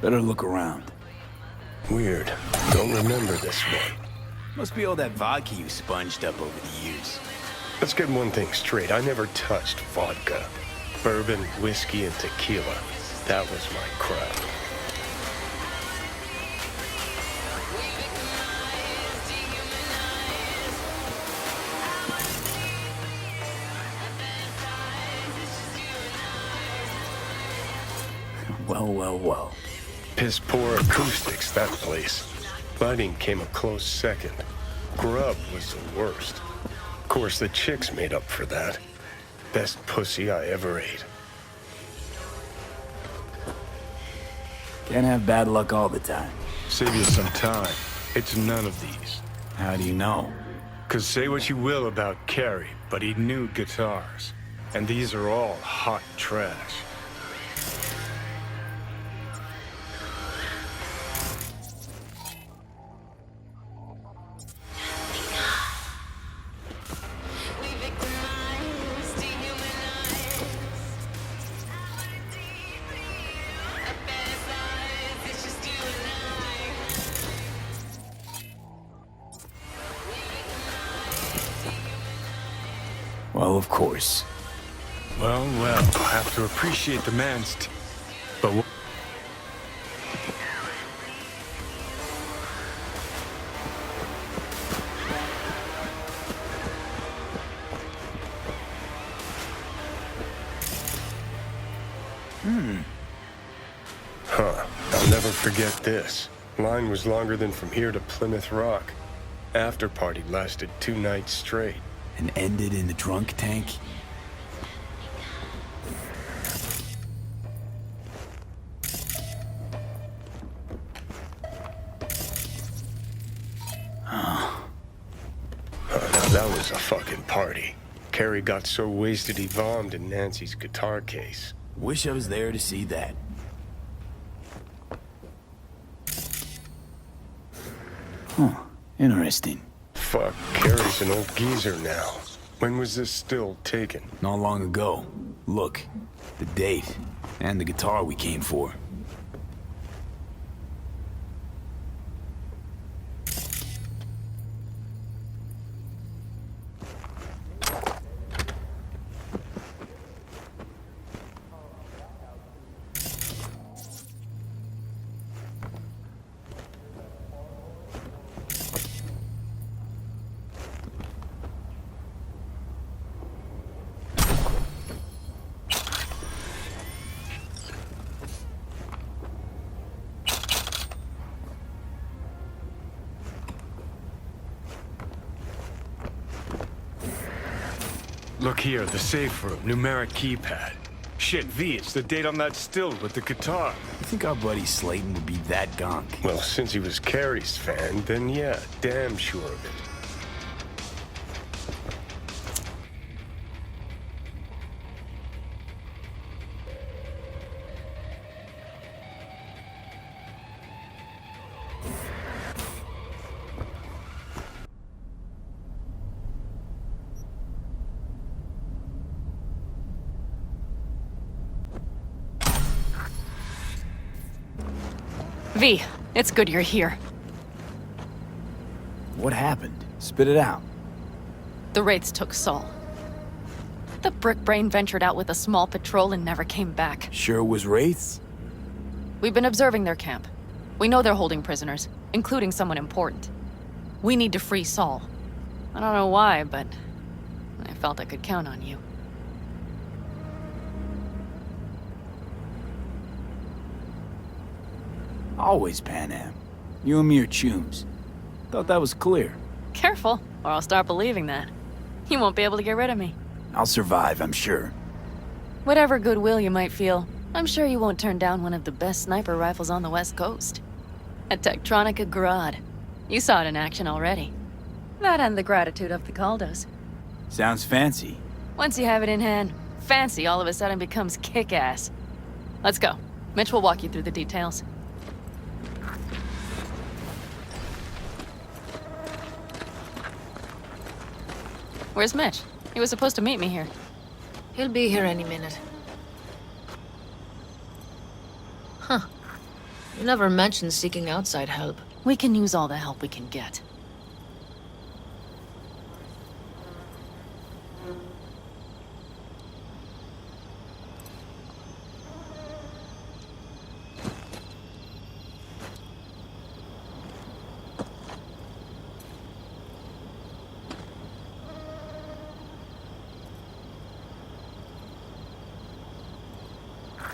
Better look around. Weird. Don't remember this one. Must be all that vodka you sponged up over the years. Let's get one thing straight. I never touched vodka. Bourbon, whiskey, and tequila. That was my crowd. Well. Piss poor acoustics, that place. Lighting came a close second. Grub was the worst. Of course, the chicks made up for that. Best pussy I ever ate. Can't have bad luck all the time. Save you some time. It's none of these. How do you know? 'Cause say what you will about Carey, but he knew guitars. And these are all hot trash. Well, of course. Well, I have to appreciate the man's but I'll never forget this. Line was longer than from here to Plymouth Rock. After party lasted 2 nights straight. And ended in the drunk tank? Now that was a fucking party. Carey got so wasted he vommed in Nancy's guitar case. Wish I was there to see that. Interesting. Fuck, Carey's an old geezer now. When was this still taken? Not long ago. Look, the date, and the guitar we came for. Look here, the safe room, numeric keypad. Shit, V, it's the date on that still with the guitar. You think our buddy Slayton would be that gunk? Well, since he was Carey's fan, then yeah, damn sure of it. V, it's good you're here. What happened? Spit it out. The Wraiths took Saul. The brick brain ventured out with a small patrol and never came back. Sure was Wraiths? We've been observing their camp. We know they're holding prisoners, including someone important. We need to free Saul. I don't know why, but I felt I could count on you. Always Panam. You and me are chums. Thought that was clear. Careful, or I'll start believing that. You won't be able to get rid of me. I'll survive, I'm sure. Whatever goodwill you might feel, I'm sure you won't turn down one of the best sniper rifles on the West Coast. A Tektronica Grad. You saw it in action already. That and the gratitude of the Caldos. Sounds fancy. Once you have it in hand, fancy all of a sudden becomes kick-ass. Let's go. Mitch will walk you through the details. Where's Mitch? He was supposed to meet me here. He'll be here any minute. Huh. You never mentioned seeking outside help. We can use all the help we can get.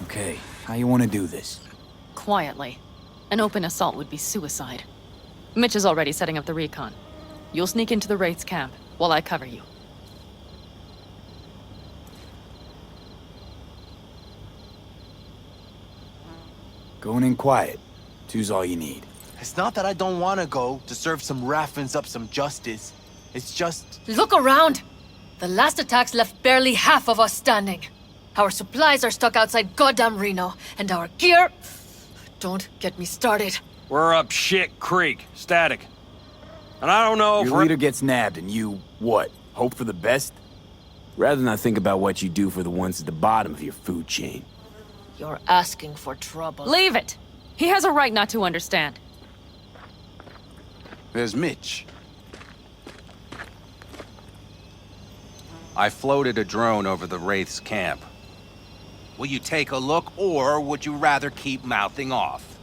Okay, how you want to do this? Quietly. An open assault would be suicide. Mitch is already setting up the recon. You'll sneak into the Wraith's camp while I cover you. Going in quiet. Two's all you need. It's not that I don't want to go to serve some Raffins up some justice. It's just... Look around! The last attacks left barely half of us standing. Our supplies are stuck outside goddamn Reno, and our gear... Don't get me started. We're up shit creek, static. And I don't know if Your leader gets nabbed and you, what, hope for the best? Rather not think about what you do for the ones at the bottom of your food chain. You're asking for trouble. Leave it! He has a right not to understand. There's Mitch. I floated a drone over the Wraith's camp. Will you take a look, or would you rather keep mouthing off?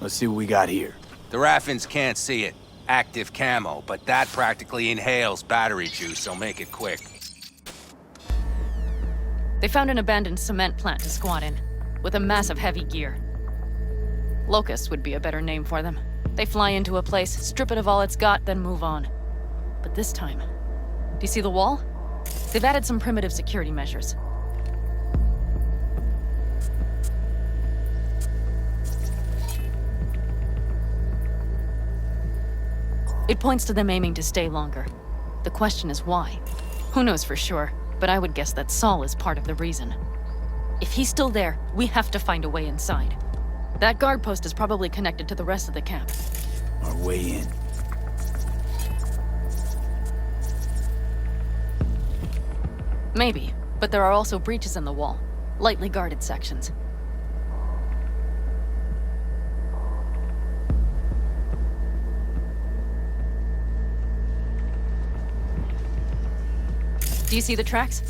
Let's see what we got here. The Raffins can't see it. Active camo, but that practically inhales battery juice, so make it quick. They found an abandoned cement plant to squat in, with a massive heavy gear. Locusts would be a better name for them. They fly into a place, strip it of all it's got, then move on. But this time... Do you see the wall? They've added some primitive security measures. It points to them aiming to stay longer. The question is why? Who knows for sure, but I would guess that Saul is part of the reason. If he's still there, we have to find a way inside. That guard post is probably connected to the rest of the camp. Our way in. Maybe, but there are also breaches in the wall. Lightly guarded sections. Do you see the tracks?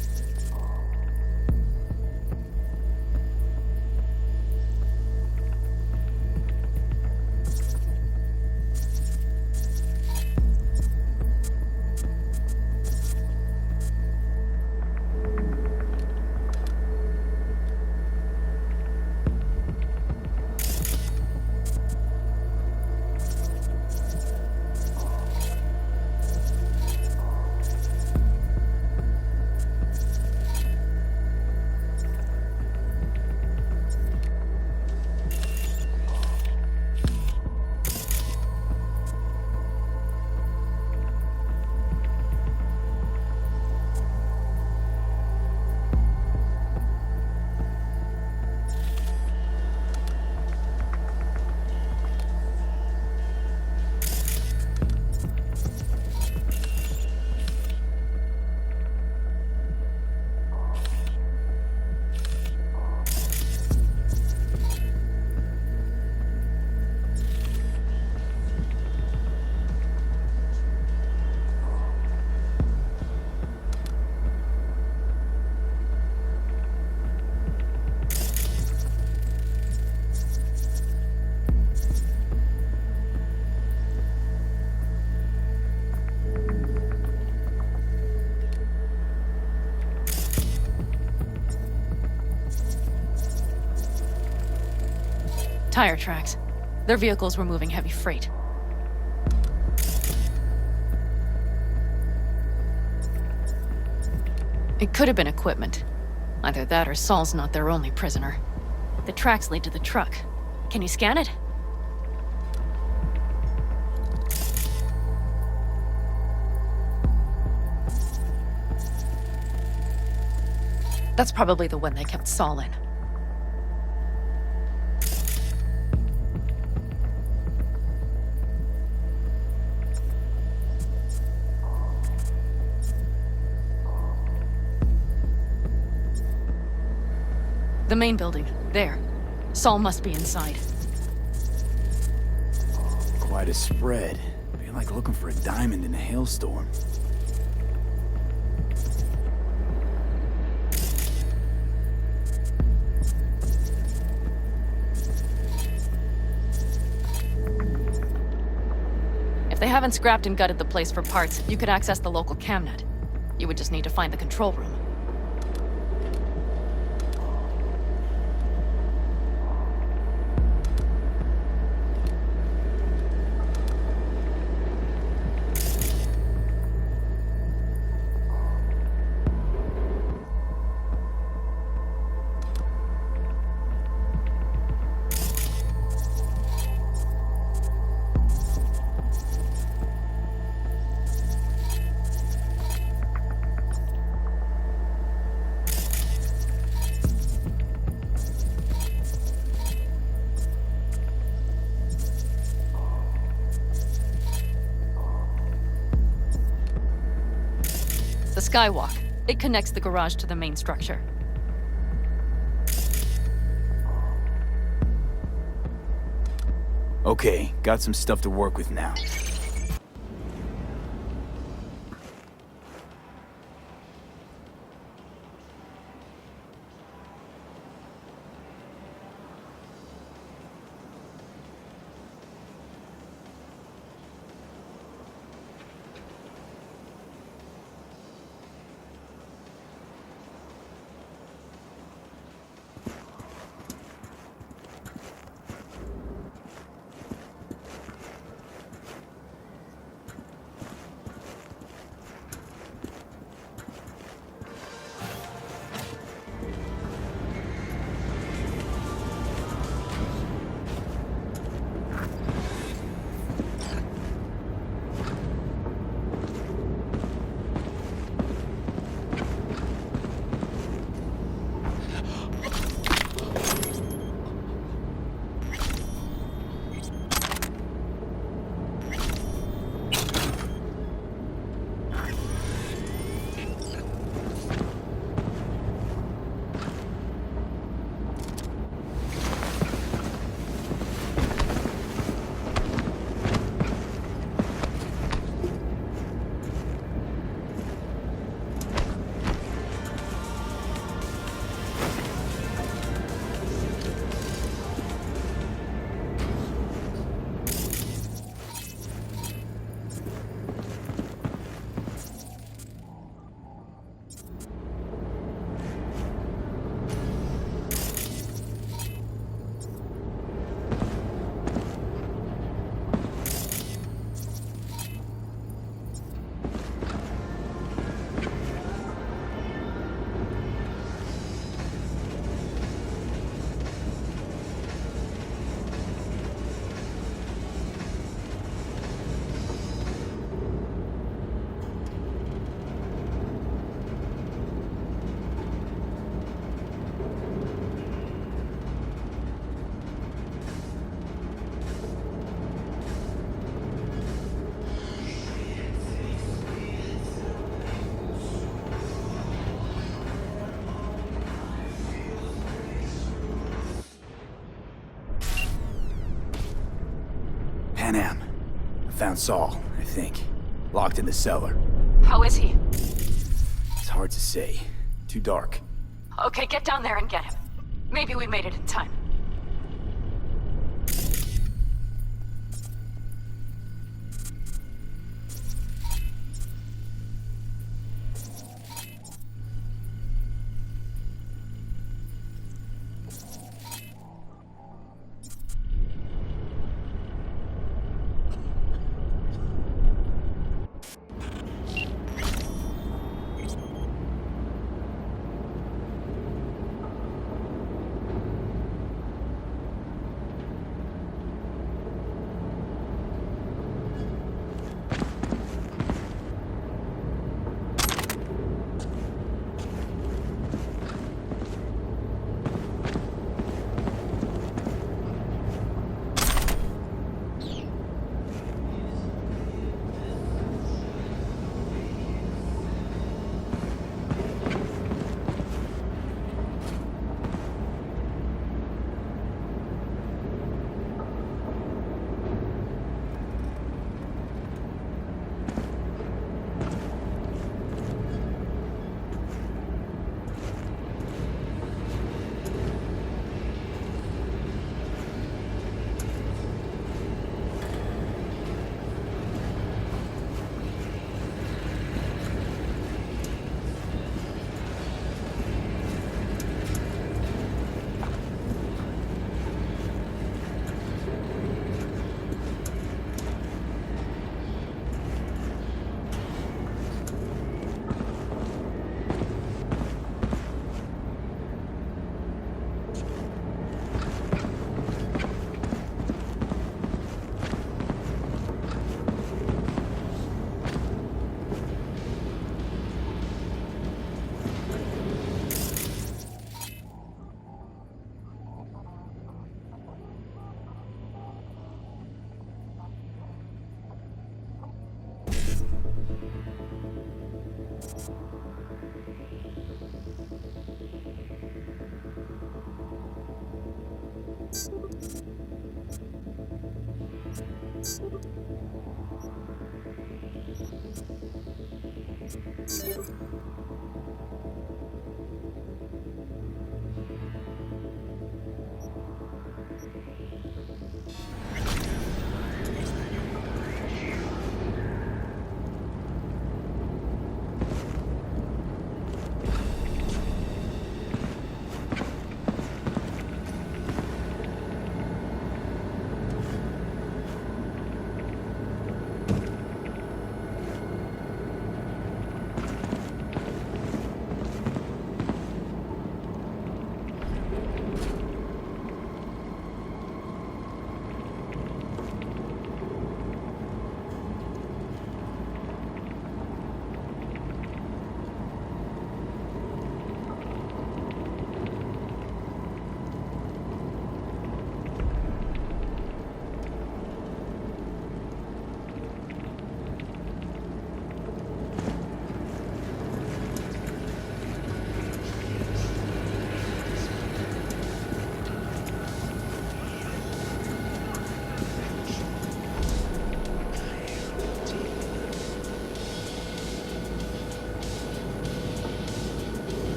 Tire tracks. Their vehicles were moving heavy freight. It could have been equipment. Either that or Saul's not their only prisoner. The tracks lead to the truck. Can you scan it? That's probably the one they kept Saul in. The main building, there. Saul must be inside. Quite a spread. Be like looking for a diamond in a hailstorm. If they haven't scrapped and gutted the place for parts, you could access the local camnet. You would just need to find the control room. The skywalk. It connects the garage to the main structure. Okay, got some stuff to work with now. Panam. I found Saul, I think. Locked in the cellar. How is he? It's hard to say. Too dark. Okay, get down there and get him. Maybe we made it in time.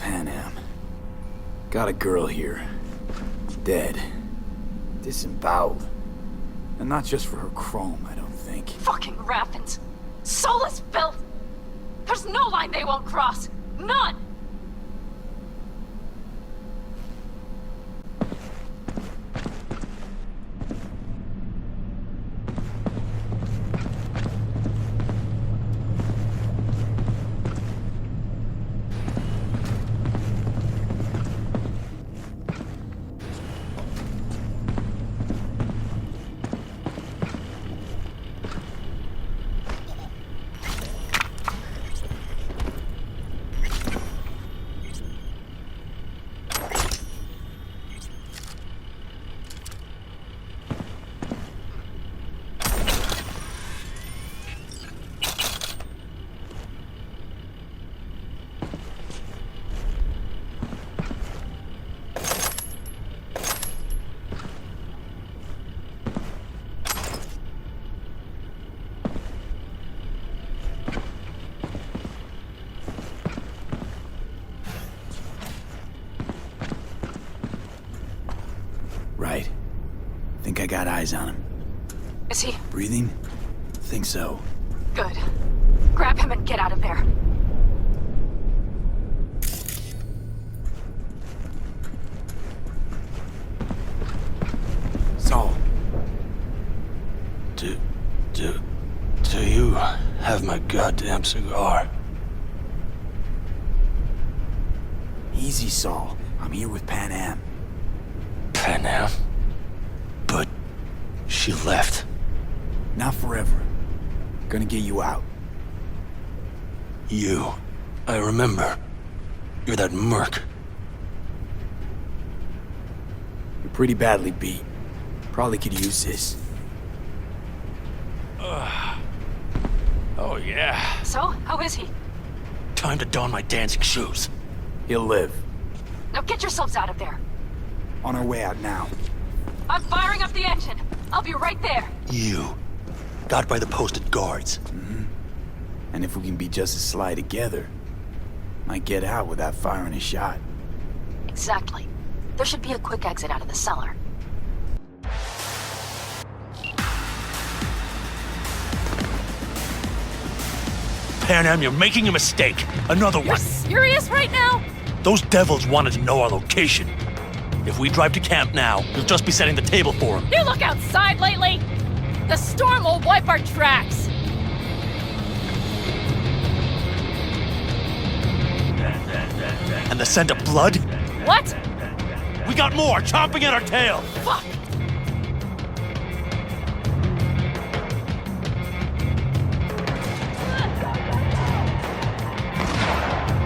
Panam. Got a girl here. Dead. Disemboweled. And not just for her chrome, I don't think. Fucking Raffins. Soulless filth! There's no line they won't cross! None! Right. Think I got eyes on him. Is he? Breathing? Think so. Good. Grab him and get out of there. Saul. Do you have my goddamn cigar? Easy, Saul. I'm here with Panam. Panam? But she left. Not forever. Gonna get you out. You. I remember. You're that merc. You're pretty badly beat. Probably could use this. Oh, yeah. So, how is he? Time to don my dancing shoes. He'll live. Now get yourselves out of there. On our way out now. I'm firing up the engine. I'll be right there. You. Got by the posted guards. And if we can be just as sly together, might get out without firing a shot. Exactly. There should be a quick exit out of the cellar. Panam, you're making a mistake. Another You're one. serious right now? Those devils wanted to know our location. If we drive to camp now, you'll just be setting the table for them. You look outside lately? The storm will wipe our tracks. And the scent of blood? What? We got more chomping at our tail. Fuck!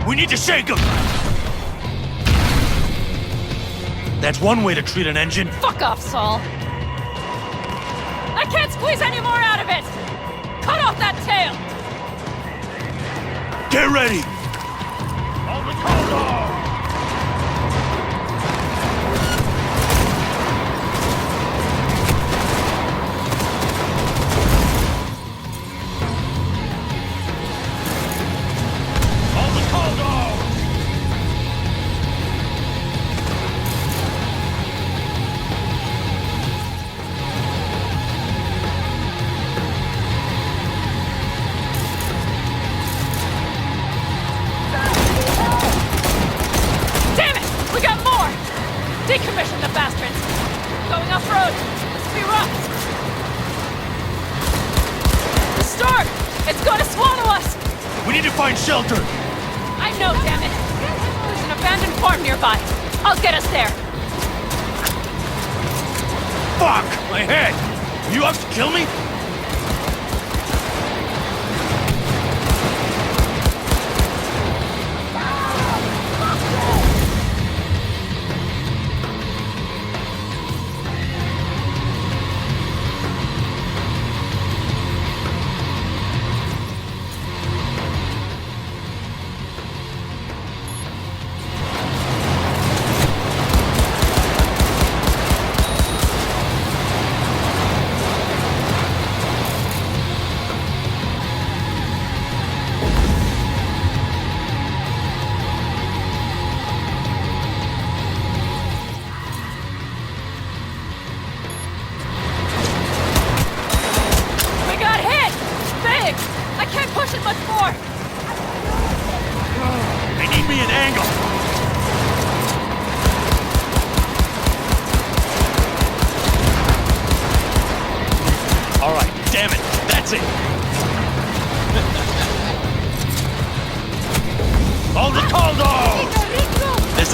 We need to shake them. That's one way to treat an engine. Fuck off, Saul. I can't squeeze any more out of it! Cut off that tail! Get ready. On the corridor! Decommission the bastards! Going off-road! This will be rough! The storm! It's going to swallow us! We need to find shelter. I know, damn it! There's an abandoned farm nearby. I'll get us there. Fuck! My head! Are you out to kill me?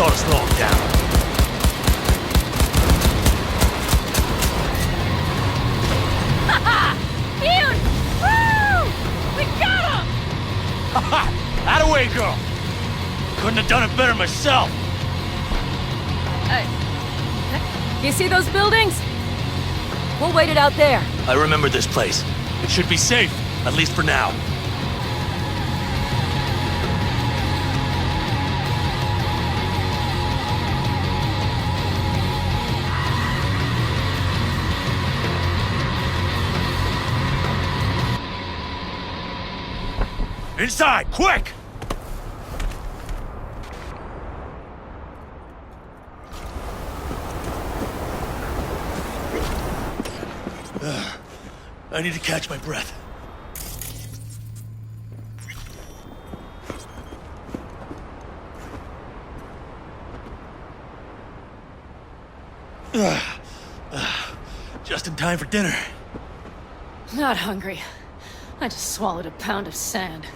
This ought to slow him down. Ian! Woo! We got him! Out of way, girl! Couldn't have done it better myself. You see those buildings? We'll wait it out there. I remember this place. It should be safe, at least for now. Inside, quick! I need to catch my breath. Just in time for dinner. Not hungry. I just swallowed a pound of sand.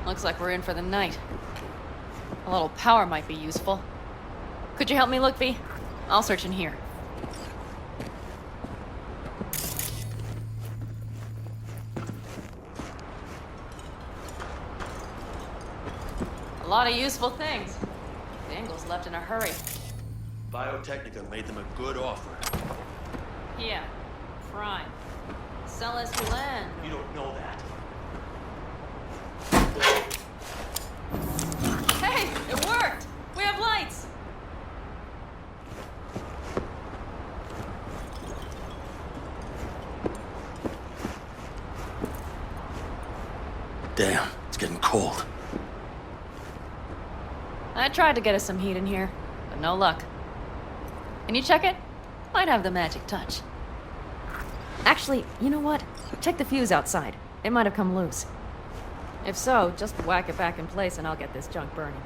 Looks like we're in for the night. A little power might be useful. Could you help me look, V? I'll search in here. A lot of useful things. Dangle's left in a hurry. Biotechnica made them a good offer. Yeah, prime. Sell us your land. You don't know that. Hey, it worked! We have lights! Damn, it's getting cold. I tried to get us some heat in here, but no luck. Can you check it? Might have the magic touch. Actually, you know what? Check the fuse outside. It might have come loose. If so, just whack it back in place and I'll get this junk burning.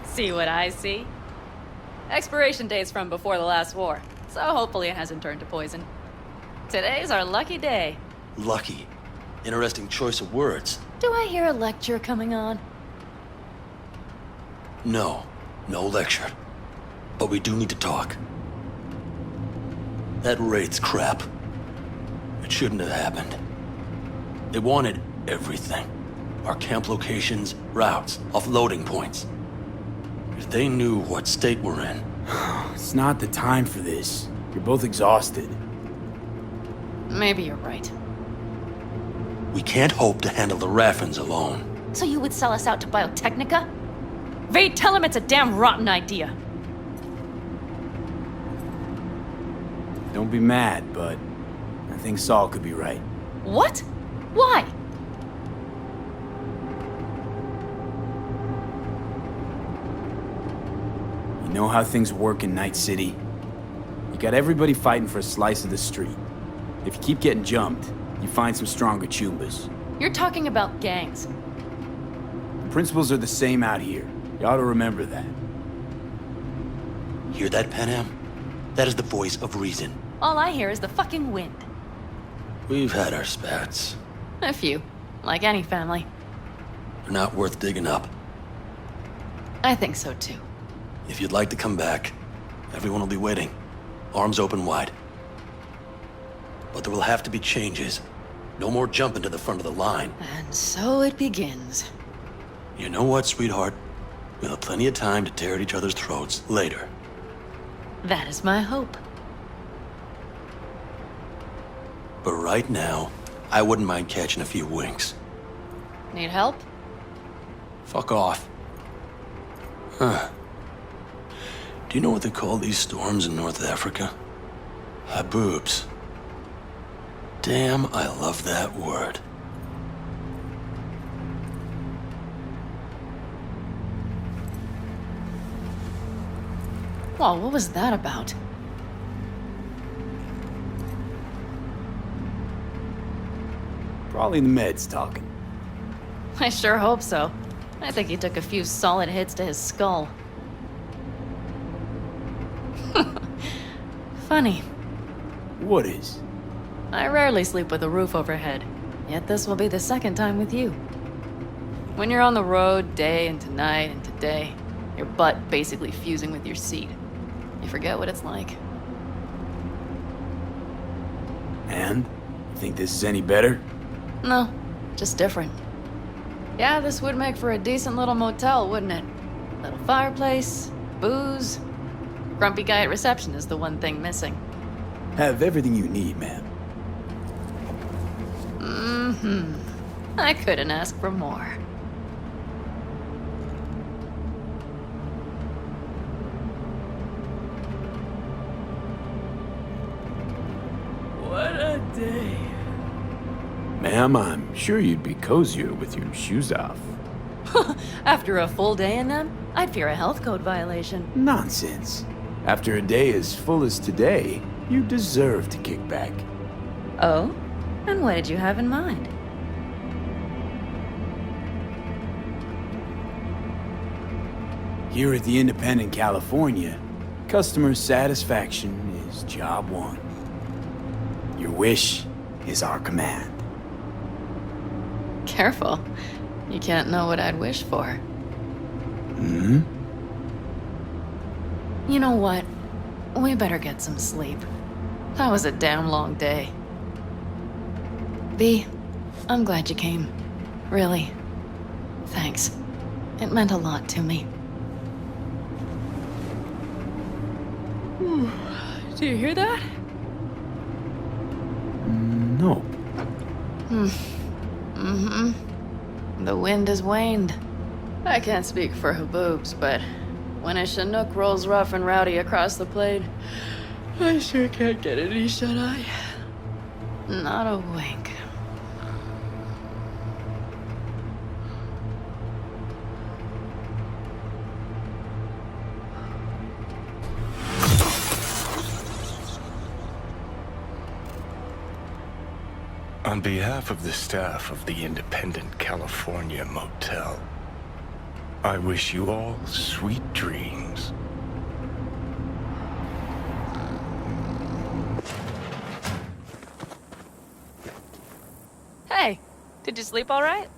See what I see? Expiration date's from before the last war, so hopefully it hasn't turned to poison. Today's our lucky day. Lucky. Interesting choice of words. Do I hear a lecture coming on? No, no lecture. But we do need to talk. That raid's crap. It shouldn't have happened. They wanted everything. Our camp locations, routes, offloading points. If they knew what state we're in. It's not the time for this. You're both exhausted. Maybe you're right. We can't hope to handle the Raffins alone. So you would sell us out to Biotechnica? Vade, tell him it's a damn rotten idea. Don't be mad, but I think Saul could be right. What? Why? You know how things work in Night City? You got everybody fighting for a slice of the street. If you keep getting jumped, you find some stronger chumbas. You're talking about gangs. The principles are the same out here. You ought to remember that. Hear that, Panam? That is the voice of reason. All I hear is the fucking wind. We've had our spats. A few. Like any family. They're not worth digging up. I think so too. If you'd like to come back, everyone will be waiting. Arms open wide. But there will have to be changes. No more jumping to the front of the line. And so it begins. You know what, sweetheart? We'll have plenty of time to tear at each other's throats later. That is my hope. But right now, I wouldn't mind catching a few winks. Need help? Fuck off. Huh. Do you know what they call these storms in North Africa? Haboobs. Damn, I love that word. Whoa, what was that about? Probably the meds talking. I sure hope so. I think he took a few solid hits to his skull. Funny. What is? I rarely sleep with a roof overhead, yet this will be the second time with you. When you're on the road day into night into day, your butt basically fusing with your seat, you forget what it's like. And? You think this is any better? No, just different. Yeah, this would make for a decent little motel, wouldn't it? Little fireplace, booze. Grumpy guy at reception is the one thing missing. Have everything you need, ma'am. I couldn't ask for more. What a day. Ma'am, I'm sure you'd be cozier with your shoes off. After a full day in them, I'd fear a health code violation. Nonsense. After a day as full as today, you deserve to kick back. Oh? And what did you have in mind? Here at the Independent California, customer satisfaction is job one. Your wish is our command. Careful. You can't know what I'd wish for. Hmm? You know what? We better get some sleep. That was a damn long day. V, I'm glad you came. Really. Thanks. It meant a lot to me. Do you hear that? No. The wind has waned. I can't speak for Haboobs, but when a Chinook rolls rough and rowdy across the plain, I sure can't get any shut-eye. Not a wink. On behalf of the staff of the Independent California Motel, I wish you all sweet dreams. Hey, did you sleep all right?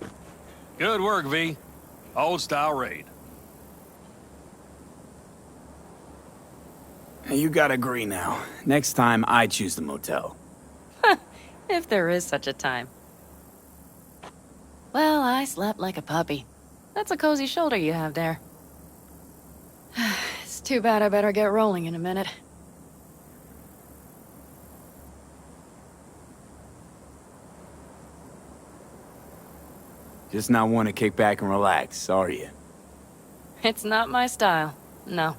Good work, V. Old style raid. You gotta agree now. Next time, I choose the motel. If there is such a time. Well, I slept like a puppy. That's a cozy shoulder you have there. It's too bad I better get rolling in a minute. Just not want to kick back and relax, are you? It's not my style, no.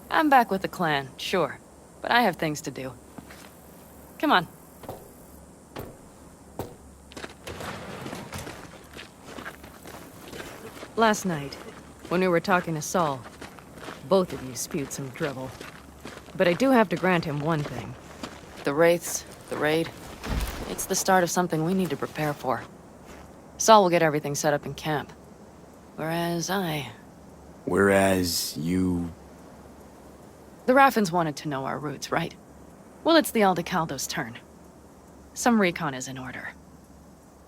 I'm back with the clan, sure, but I have things to do. Come on. Last night, when we were talking to Saul, both of you spewed some drivel. But I do have to grant him one thing. The Wraiths, the raid, it's the start of something we need to prepare for. Saul will get everything set up in camp. Whereas you... The Raffins wanted to know our roots, right? Well, it's the Aldecaldo's turn. Some recon is in order.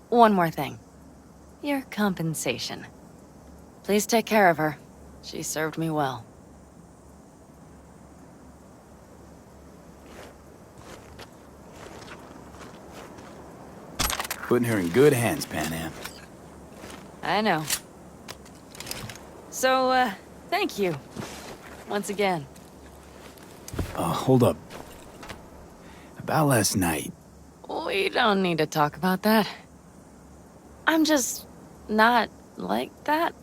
One more thing. Your compensation. Please take care of her. She served me well. Putting her in good hands, Panam. I know. So, thank you. Once again. Hold up. About last night. We don't need to talk about that. I'm just not like that.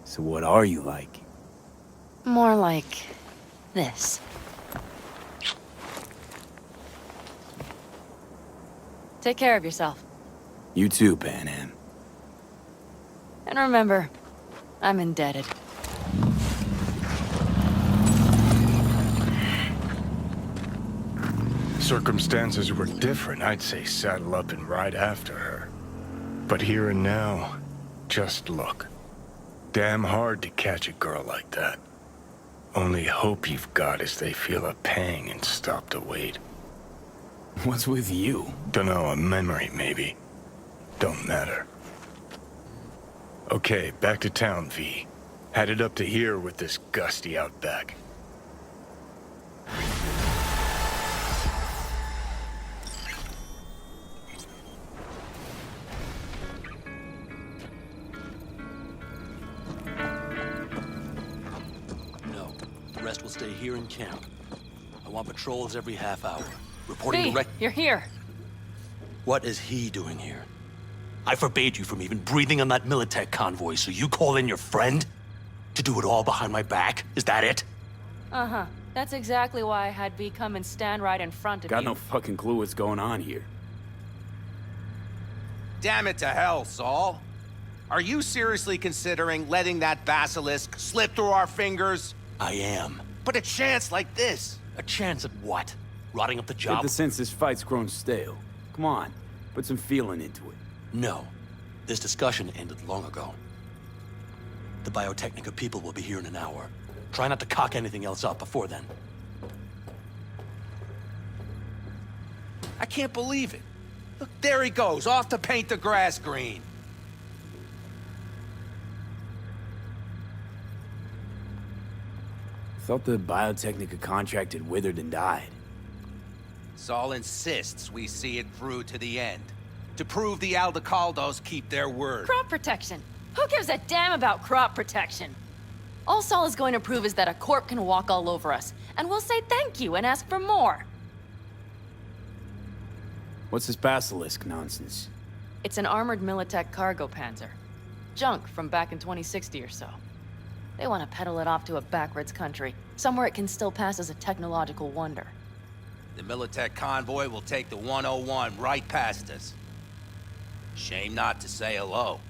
So what are you like? More like this. Take care of yourself. You too, Panam. And remember, I'm indebted. Circumstances were different, I'd say saddle up and ride after her. But here and now, just look. Damn hard to catch a girl like that. Only hope you've got is they feel a pang and stop to wait. What's with you? Dunno, a memory maybe. Don't matter. Okay, back to town, V. Headed up to here with this gusty outback. No, the rest will stay here in camp. I want patrols every half hour. Reporting V, direct. you're here. What is he doing here? I forbade you from even breathing on that Militech convoy, so you call in your friend? To do it all behind my back? Is that it? Uh-huh. That's exactly why I had V come and stand right in front of Got you. no fucking clue what's going on here. Damn it to hell, Saul. Are you seriously considering letting that basilisk slip through our fingers? I am. But a chance like this. A chance at what? Rotting up the Get job? the sense this fight's grown stale. Come on, put some feeling into it. No. This discussion ended long ago. The Biotechnica people will be here in an hour. Try not to cock anything else up before then. I can't believe it. Look, there he goes, off to paint the grass green. Thought the Biotechnica contract had withered and died. Saul insists we see it through to the end. To prove the Aldecaldos keep their word. Crop protection. Who gives a damn about crop protection? All Saul is going to prove is that a corp can walk all over us, and we'll say thank you and ask for more. What's this basilisk nonsense? It's an armored Militech cargo panzer. Junk from back in 2060 or so. They want to peddle it off to a backwards country, somewhere it can still pass as a technological wonder. The Militech convoy will take the 101 right past us. Shame not to say hello.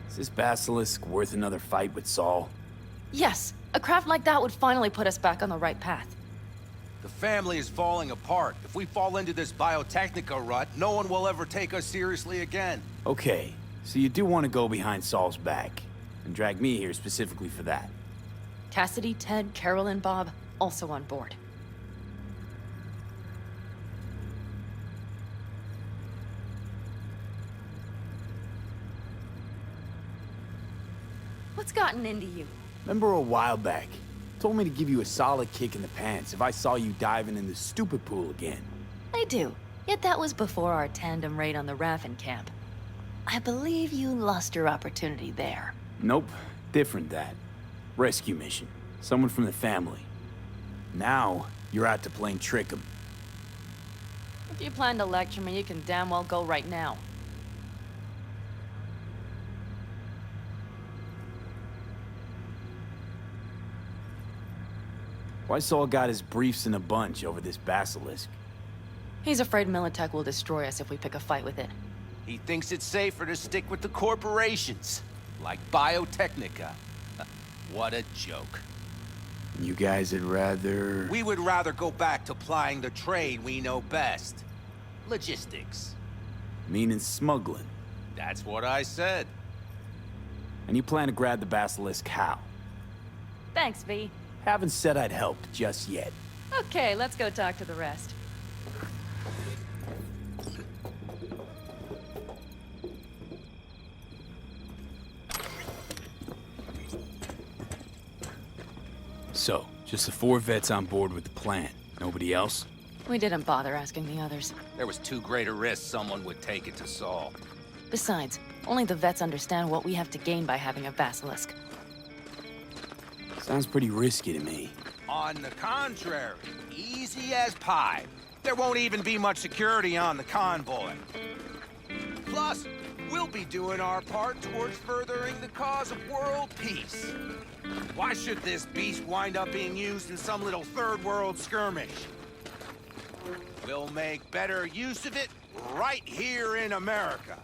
Is this basilisk worth another fight with Saul? Yes, a craft like that would finally put us back on the right path. The family is falling apart. If we fall into this Biotechnica rut, no one will ever take us seriously again. Okay, so you do want to go behind Saul's back, and drag me here specifically for that. Cassidy, Ted, Carol, and Bob also on board. What's gotten into you? Remember a while back, told me to give you a solid kick in the pants if I saw you diving in the stupid pool again. I do. Yet that was before our tandem raid on the Raffen camp. I believe you lost your opportunity there. Nope, different that. Rescue mission. Someone from the family. Now, you're out to plain trick 'em. If you plan to lecture me, you can damn well go right now. Why Saul got his briefs in a bunch over this basilisk? He's afraid Militech will destroy us if we pick a fight with it. He thinks it's safer to stick with the corporations, like Biotechnica. What a joke. You guys would rather... We would rather go back to plying the trade we know best. Logistics. Meaning smuggling. That's what I said. And you plan to grab the basilisk how? Thanks, V. Haven't said I'd helped just yet. Okay, let's go talk to the rest. So, just the 4 vets on board with the plan. Nobody else? We didn't bother asking the others. There was too great a risk someone would take it to Saul. Besides, only the vets understand what we have to gain by having a basilisk. Sounds pretty risky to me. On the contrary, easy as pie. There won't even be much security on the convoy. Plus, we'll be doing our part towards furthering the cause of world peace. Why should this beast wind up being used in some little third world skirmish? We'll make better use of it right here in America.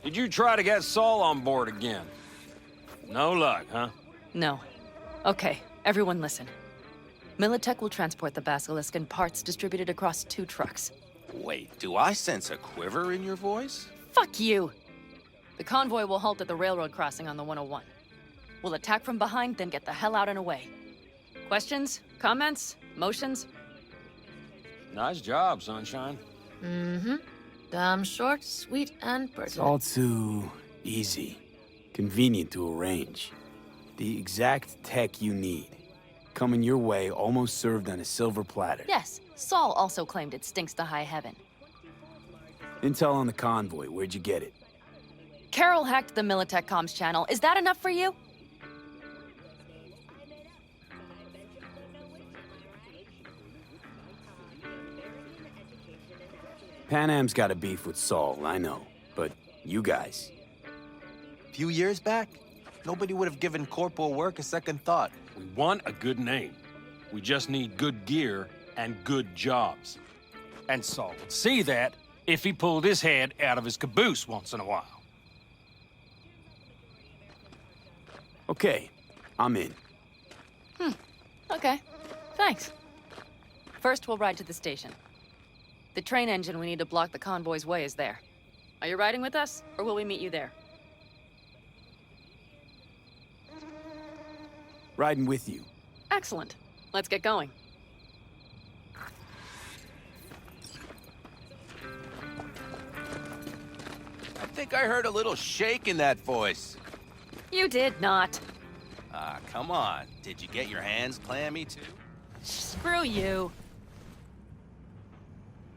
Did you try to get Saul on board again? No luck, huh? No. Okay, everyone listen. Militech will transport the Basilisk in parts distributed across 2 trucks. Wait, do I sense a quiver in your voice? Fuck you! The convoy will halt at the railroad crossing on the 101. We'll attack from behind, then get the hell out and away. Questions? Comments? Motions? Nice job, Sunshine. Mm-hmm. Damn short, sweet, and It's all pertinent. too easy. Convenient to arrange. The exact tech you need. Coming your way, almost served on a silver platter. Yes, Saul also claimed it stinks to high heaven. Intel on the convoy, where'd you get it? Carol hacked the Militech comms channel. Is that enough for you? Panam's got a beef with Saul, I know. But you guys, Few years back, nobody would have given corporal work a second thought. We want a good name. We just need good gear and good jobs. And Saul would see that if he pulled his head out of his caboose once in a while. okay, I'm in. Okay, thanks. First, we'll ride to the station. The train engine we need to block the convoy's way is there. Are you riding with us, or will we meet you there? Riding with you. Excellent. Let's get going. I think I heard a little shake in that voice. You did not. Ah, come on. Did you get your hands clammy too? Screw you.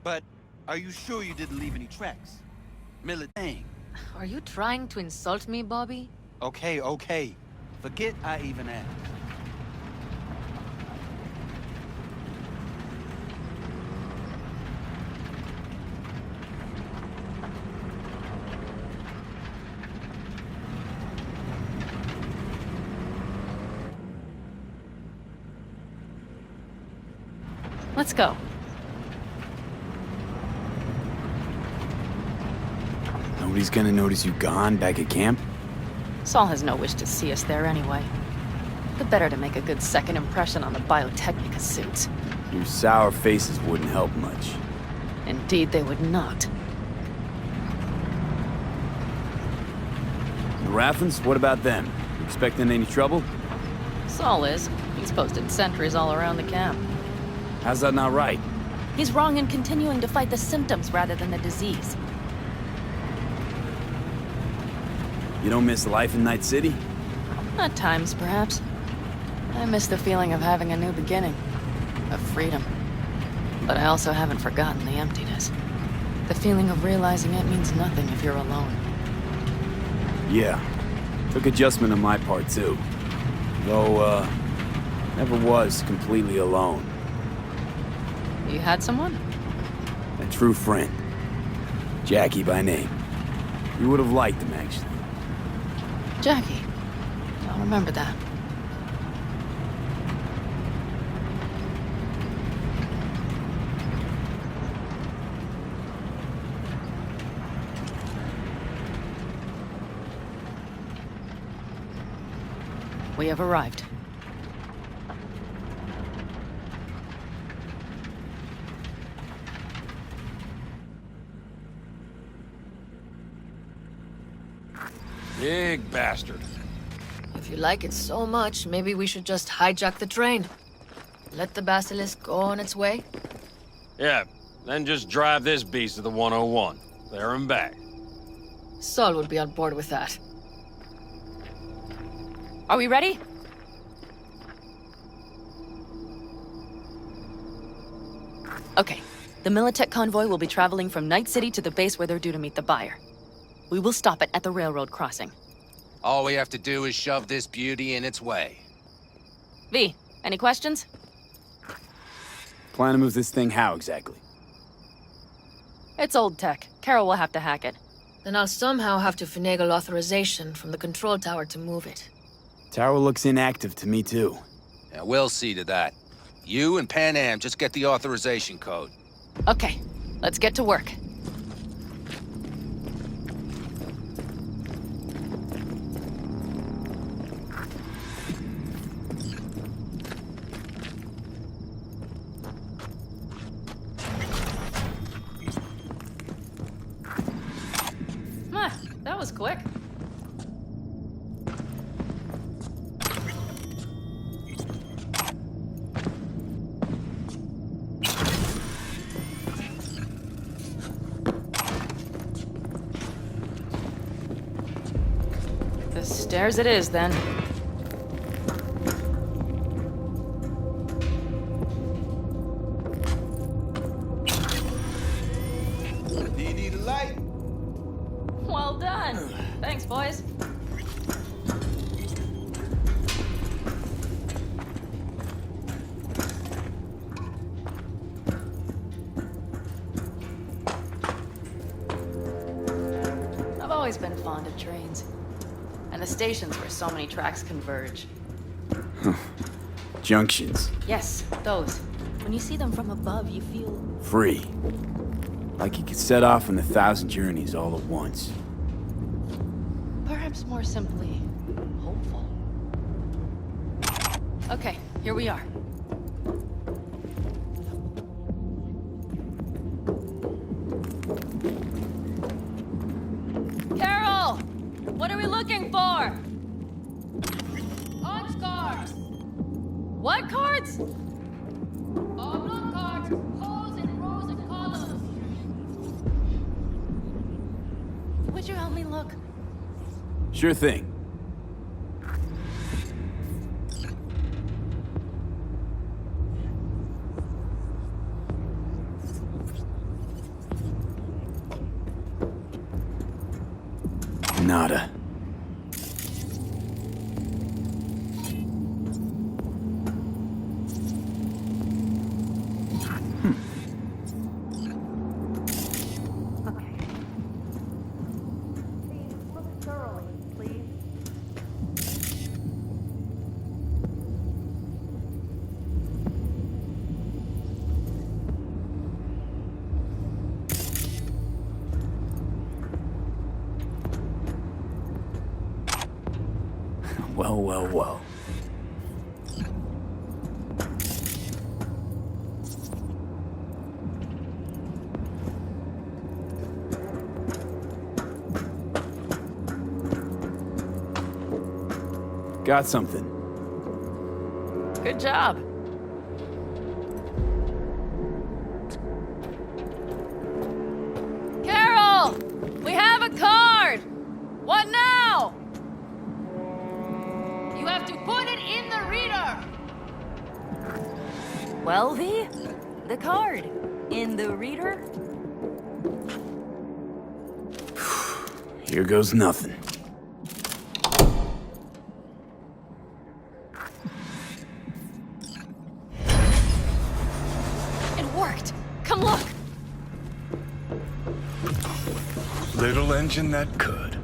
But are you sure you didn't leave any tracks? Dang. Are you trying to insult me, Bobby? Okay, okay. Forget I even asked. Let's go. Nobody's gonna notice you gone back at camp? Saul has no wish to see us there anyway. The better to make a good second impression on the Biotechnica suits. Your sour faces wouldn't help much. Indeed, they would not. The Raffens, what about them? You expecting any trouble? Saul is. He's posted sentries all around the camp. How's that not right? He's wrong in continuing to fight the symptoms rather than the disease. You don't miss life in Night City? At times, perhaps. I miss the feeling of having a new beginning. Of freedom. But I also haven't forgotten the emptiness. The feeling of realizing it means nothing if you're alone. Yeah. Took adjustment on my part, too. Though, never was completely alone. You had someone? A true friend. Jackie by name. You would have liked him, actually. Jackie. I'll remember that. We have arrived. Big bastard. If you like it so much, maybe we should just hijack the train. Let the Basilisk go on its way. Yeah, then just drive this beast to the 101. There and back. Saul would be on board with that. Are we ready? Okay. The Militech convoy will be traveling from Night City to the base where they're due to meet the buyer. We will stop it at the railroad crossing. All we have to do is shove this beauty in its way. V, any questions? Plan to move this thing how exactly? It's old tech. Carol will have to hack it. Then I'll somehow have to finagle authorization from the control tower to move it. Tower looks inactive to me too. Yeah, we'll see to that. You and Panam just get the authorization code. Okay, let's get to work. That was quick. The stairs it is, then. Do you need a light? Well done. Thanks, boys. I've always been fond of trains. And the stations where so many tracks converge. Junctions. Yes, those. When you see them from above, you feel... Free. Like you could set off on 1,000 journeys all at once. perhaps more simply, hopeful. Okay, here we are. Carol! What are we looking for? Odds cards! What cards? Oblong cards, holes in rows and columns. Would you help me look? Sure thing. Nada. Well, well, well. Got something. Good job. Carol! We have a card! What now? You have to put it in the reader! Well, V? The card. In the reader? Here goes nothing. It worked! Come look! Little engine that could.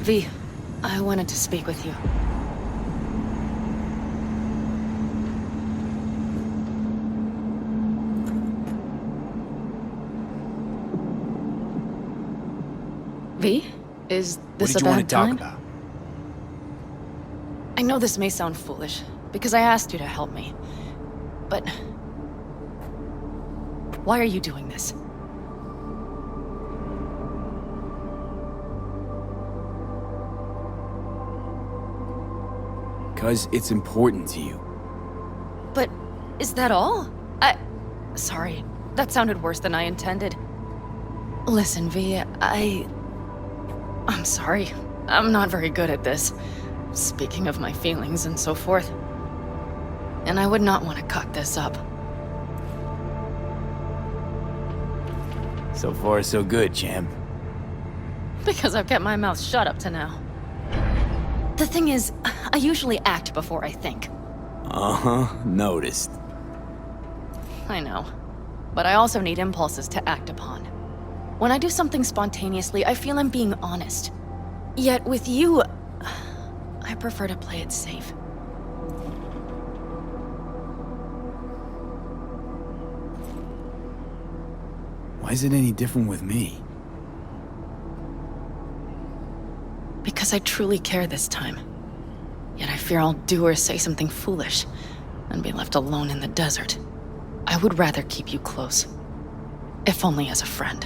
V, I wanted to speak with you. V, is this What did a you want bad to talk time? about? I know this may sound foolish, because I asked you to help me. But... why are you doing this? Because it's important to you. But is that all? Sorry, that sounded worse than I intended. Listen, V, I'm sorry. I'm not very good at this. Speaking of my feelings and so forth. And I would not want to cock this up. So far, so good, champ. Because I've kept my mouth shut up to now. The thing is, I usually act before I think. Uh-huh, noticed. I know. But I also need impulses to act upon. When I do something spontaneously, I feel I'm being honest. Yet with you, I prefer to play it safe. Why is it any different with me? Because I truly care this time. Yet I fear I'll do or say something foolish and be left alone in the desert. I would rather keep you close, if only as a friend.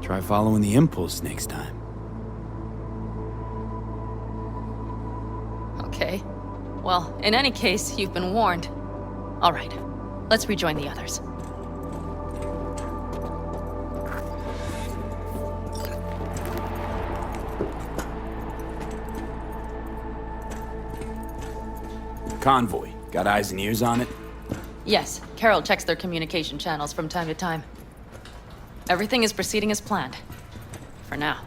Try following the impulse next time. Okay. Well, in any case, you've been warned. All right, let's rejoin the others. Convoy. Got eyes and ears on it? Yes, Carol checks their communication channels from time to time. Everything is proceeding as planned. For now.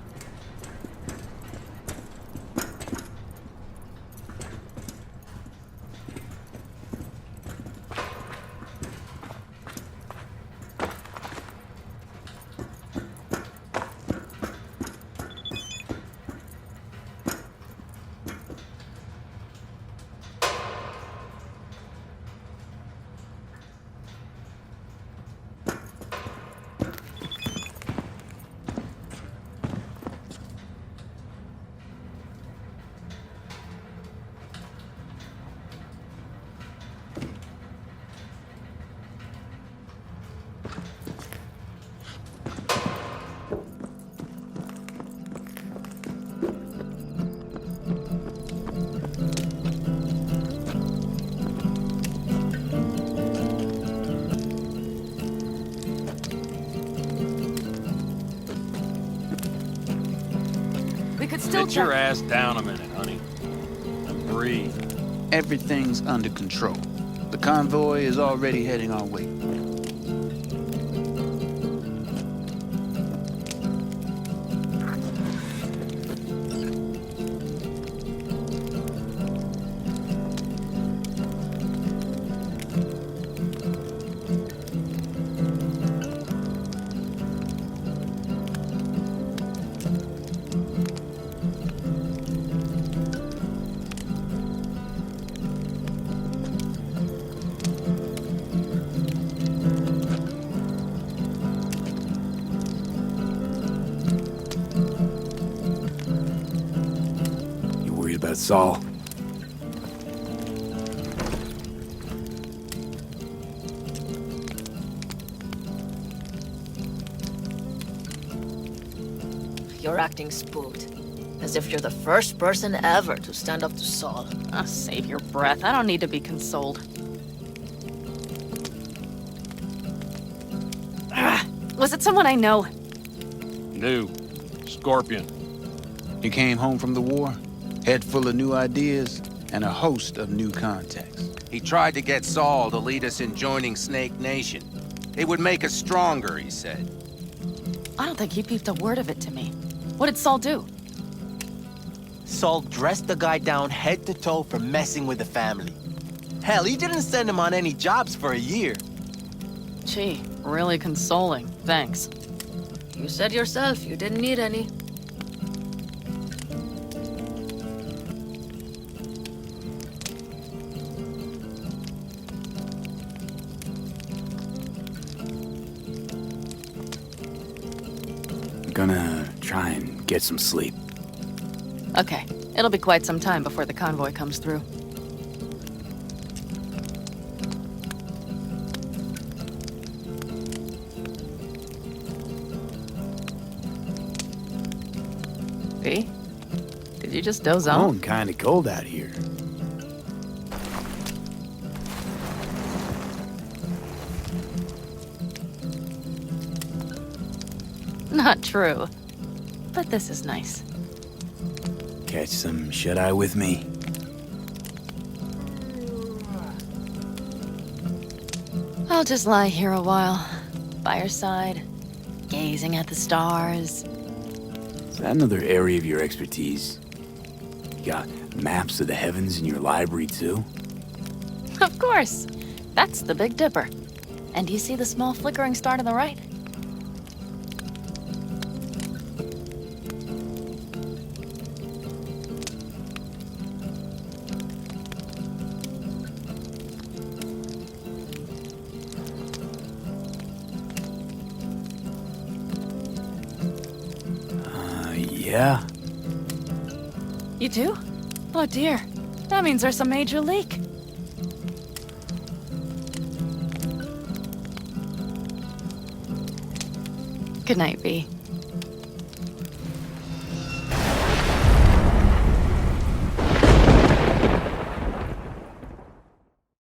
We could still Sit your ass down a minute, honey. And breathe. Everything's under control. The convoy is already heading our way. You worried about Saul? You're acting spooked. As if you're the first person ever to stand up to Saul. Oh, save your breath. I don't need to be consoled. Was it someone I know? New. Scorpion. He came home from the war, head full of new ideas, and a host of new contacts. He tried to get Saul to lead us in joining Snake Nation. It would make us stronger, he said. I don't think he peeped a word of it to me. What did Saul do? Saul dressed the guy down head to toe for messing with the family. Hell, he didn't send him on any jobs for a year. Gee, really consoling. Thanks. You said yourself you didn't need any. I'm gonna try and get some sleep. Okay, it'll be quite some time before the convoy comes through. V? Did you just doze off? Oh, kinda cold out here. Not true. But this is nice. Catch some shut-eye with me. I'll just lie here a while, by your side, gazing at the stars. Is that another area of your expertise? You got maps of the heavens in your library, too? Of course. That's the Big Dipper. And do you see the small flickering star to the right? Yeah. You do? Oh dear. That means there's a major leak. Good night, V.